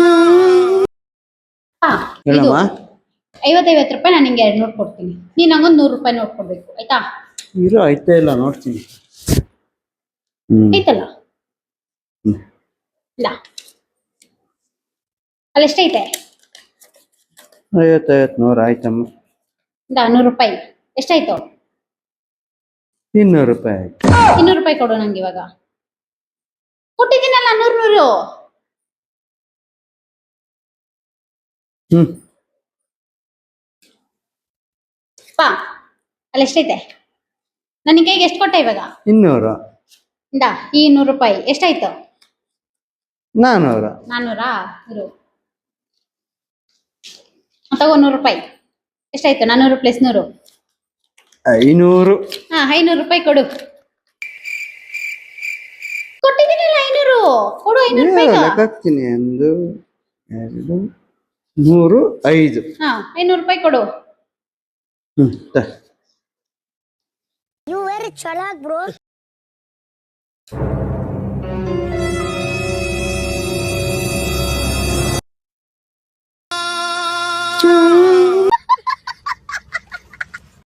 ಹಾ ಇದು ಹೇಳಮ್ಮ 50 ರೂಪಾಯಿ ನಾನು ನಿಂಗೆ 2 ನೋಟ್ ಕೊಡ್ತೀನಿ. ನೀನ್ ನಂಗೊಂದು 100 ರೂಪಾಯಿ ನೋಟ್ ಕೊಡ್ಬೇಕು ಆಯ್ತಾ? ಇರೋ ಐತೆ ಇಲ್ಲ ನೋಡ್ತೀನಿ. ಐತಲ್ಲ ಇಲ್ಲ ಅಲ್ಲಿ ಎಷ್ಟೈತೆ? 50 100 ಆಯ್ತಮ್ಮ. ಇಲ್ಲ 100 ರೂಪಾಯಿ ಎಷ್ಟಾಯ್ತು? 200 ರೂಪಾಯಿ ಆಯ್ತು. 200 ರೂಪಾಯಿ ಕೊಡು ನಂಗೆ ಇವಾಗ. ಕೊಟ್ಟಿದ್ದೀನಲ್ಲ 100 ಪಾ ಅಲ್ಲಿ ಎಷ್ಟೈತೆ? ನನ್ನ ಕೈಗೆ ಎಷ್ಟು ಕೊಟ್ಟೆ ಇವಾಗ? 200. ಇಂದ ಈ 100 ರೂಪಾಯಿ ಎಷ್ಟಾಯ್ತು? 400. 400 ಇರು ತಗೋ 100 ರೂಪಾಯಿ ಎಷ್ಟಾಯ್ತು? 400 ಪ್ಲಸ್ 100 500. ಹಾ 500 ರೂಪಾಯಿ ಕೊಡು. ಕೊಟ್ಟಿದ್ದೀನಲ್ಲ 500 ಕೊಡು. 500 ರೂಪಾಯಿ ಲೆಕ್ಕಾಕ್ತೀನಿ. 1 2 3 5. ಹಾ 500 ರೂಪಾಯಿ ಕೊಡು. You very chalak, bro.